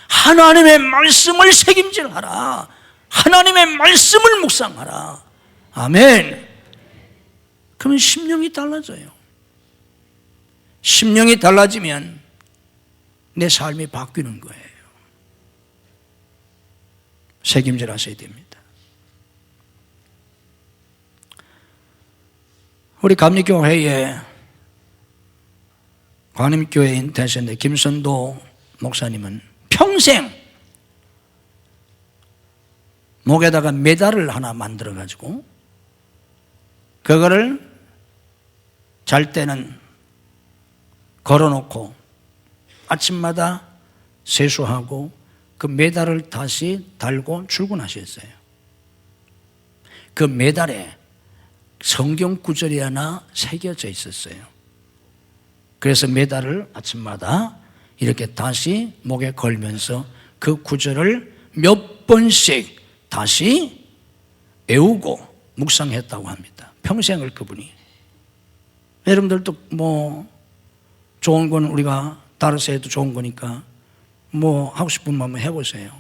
하나님의 말씀을 새김질하라. 하나님의 말씀을 묵상하라. 아멘. 그러면 심령이 달라져요. 심령이 달라지면 내 삶이 바뀌는 거예요. 책임질 하셔야 됩니다. 우리 감리교회에 관음교회인 되셨는데 김선도 목사님은 평생 목에다가 메달을 하나 만들어가지고 그거를 잘 때는 걸어놓고 아침마다 세수하고 그 메달을 다시 달고 출근하셨어요. 그 메달에 성경 구절이 하나 새겨져 있었어요. 그래서 메달을 아침마다 이렇게 다시 목에 걸면서 그 구절을 몇 번씩 다시 외우고 묵상했다고 합니다. 평생을 그분이. 여러분들도 좋은 건 우리가 따라서 해도 좋은 거니까 하고 싶은 마음 해보세요.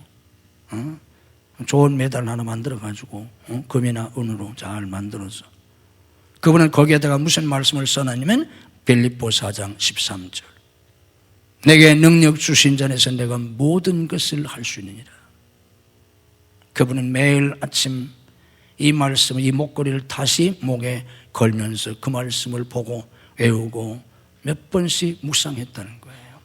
좋은 메달 하나 만들어가지고 금이나 은으로 잘 만들어서 그분은 거기에다가 무슨 말씀을 써놨냐면 빌립보 4장 13절 내게 능력 주신 자에서 내가 모든 것을 할 수 있느니라. 그분은 매일 아침 이 말씀을, 이 목걸이를 다시 목에 걸면서 그 말씀을 보고 외우고 몇 번씩 묵상했다는 거예요.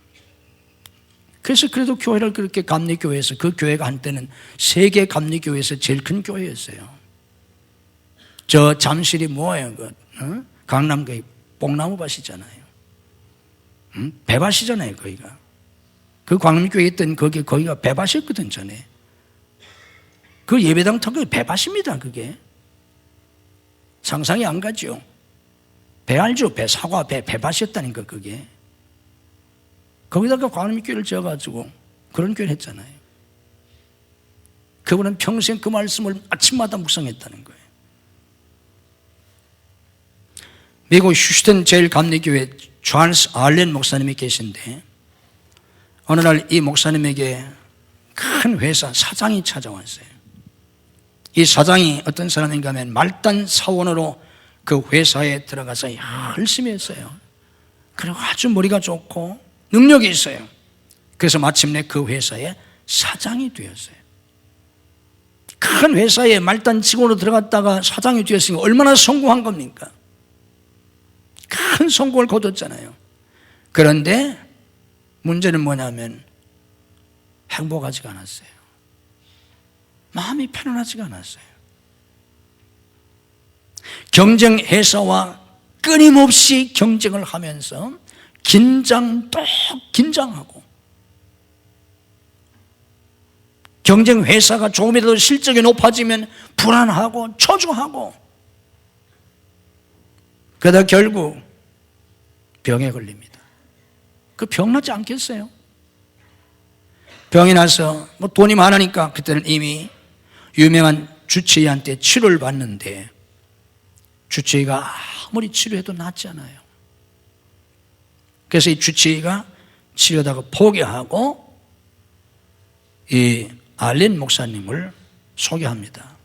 그래서 그래도 교회를 그렇게 감리교회에서, 그 교회가 한때는 세계 감리교회에서 제일 큰 교회였어요. 저 잠실이 뭐예요? 강남교회 뽕나무밭이잖아요. 배밭이잖아요, 거기가. 그 광림교회에 있던 거기가 배밭이었거든, 전에. 그 예배당 턱이 배밭입니다, 그게. 상상이 안 가죠. 배 알죠? 배, 사과, 배밭이었다니까, 그게. 거기다가 광림교회를 지어가지고 그런 교회를 했잖아요. 그분은 평생 그 말씀을 아침마다 묵상했다는 거예요. 미국 휴스턴 제일 감리교회 찰스 알렌 목사님이 계신데 어느 날 이 목사님에게 큰 회사 사장이 찾아왔어요. 이 사장이 어떤 사람인가 하면 말단 사원으로 그 회사에 들어가서 열심히 했어요. 그리고 아주 머리가 좋고 능력이 있어요. 그래서 마침내 그 회사의 사장이 되었어요. 큰 회사에 말단 직원으로 들어갔다가 사장이 되었으니 얼마나 성공한 겁니까? 큰 성공을 거뒀잖아요. 그런데 문제는 뭐냐면 행복하지가 않았어요. 마음이 편안하지가 않았어요. 경쟁 회사와 끊임없이 경쟁을 하면서 긴장하고 경쟁 회사가 조금이라도 실적이 높아지면 불안하고 초조하고 그러다 결국 병에 걸립니다. 그 병 나지 않겠어요? 병이 나서 뭐 돈이 많으니까 그때는 이미 유명한 주치의한테 치료를 받는데 주치의가 아무리 치료해도 낫지 않아요. 그래서 이 주치의가 치료하다가 포기하고 이 알렌 목사님을 소개합니다.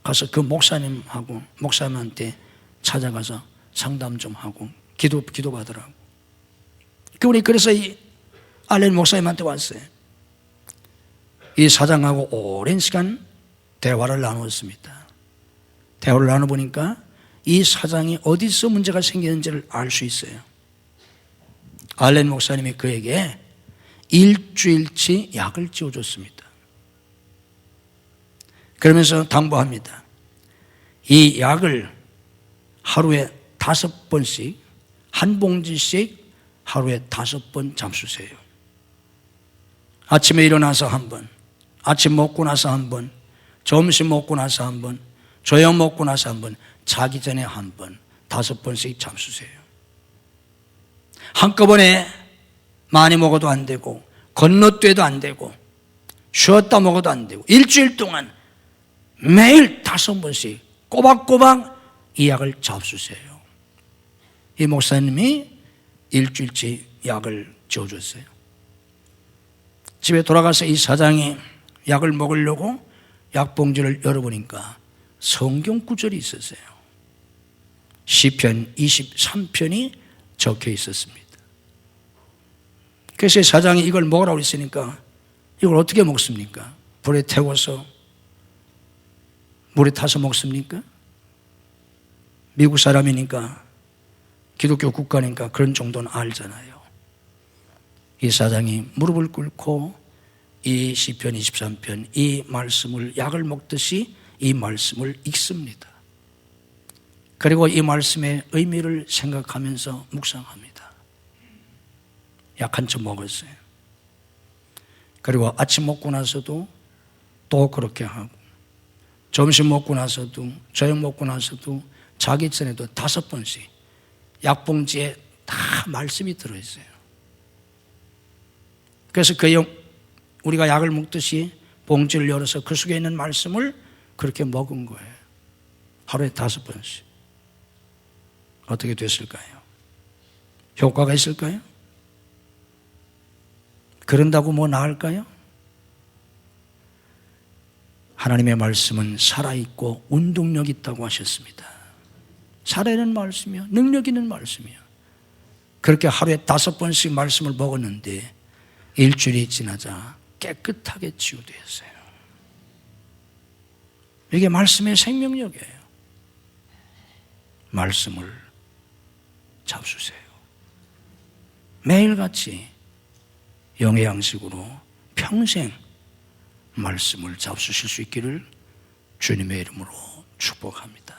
가서 그 목사님한테 찾아가서 상담 좀 하고 기도받으라고. 우리 그래서 이 알렌 목사님한테 왔어요. 이 사장하고 오랜 시간 대화를 나누었습니다. 대화를 나눠보니까 이 사장이 어디서 문제가 생기는지를 알 수 있어요. 알렌 목사님이 그에게 일주일치 약을 지어줬습니다. 그러면서 당부합니다. 이 약을 하루에 5번씩, 한 봉지씩 하루에 5번 잡수세요. 아침에 일어나서 한 번, 아침 먹고 나서 한 번, 점심 먹고 나서 한 번, 저녁 먹고 나서 한 번, 자기 전에 한 번, 5번씩 잡수세요. 한꺼번에 많이 먹어도 안 되고 건너뛰어도 안 되고 쉬었다 먹어도 안 되고 일주일 동안 매일 5번씩 꼬박꼬박 이 약을 잡수세요. 이 목사님이 일주일치 약을 지어줬어요. 집에 돌아가서 이 사장이 약을 먹으려고 약봉지를 열어보니까 성경 구절이 있었어요. 시편 23편이 적혀 있었습니다. 그래서 사장이 이걸 먹으라고 했으니까 이걸 어떻게 먹습니까? 불에 태워서 물에 타서 먹습니까? 미국 사람이니까 기독교 국가니까 그런 정도는 알잖아요. 이 사장이 무릎을 꿇고 이 시편 23편 이 말씀을 약을 먹듯이 이 말씀을 읽습니다. 그리고 이 말씀의 의미를 생각하면서 묵상합니다. 약 한 점 먹었어요. 그리고 아침 먹고 나서도 또 그렇게 하고 점심 먹고 나서도 저녁 먹고 나서도 자기 전에도 5번씩 약봉지에 다 말씀이 들어있어요. 그래서 우리가 약을 먹듯이 봉지를 열어서 그 속에 있는 말씀을 그렇게 먹은 거예요. 하루에 5번씩. 어떻게 됐을까요? 효과가 있을까요? 그런다고 뭐 나을까요? 하나님의 말씀은 살아있고 운동력 있다고 하셨습니다. 살아있는 말씀이요, 능력 있는 말씀이요. 그렇게 하루에 5번씩 말씀을 먹었는데 일주일이 지나자 깨끗하게 치유되었어요. 이게 말씀의 생명력이에요. 말씀을 잡수세요. 매일같이 영의 양식으로 평생 말씀을 잡수실 수 있기를 주님의 이름으로 축복합니다.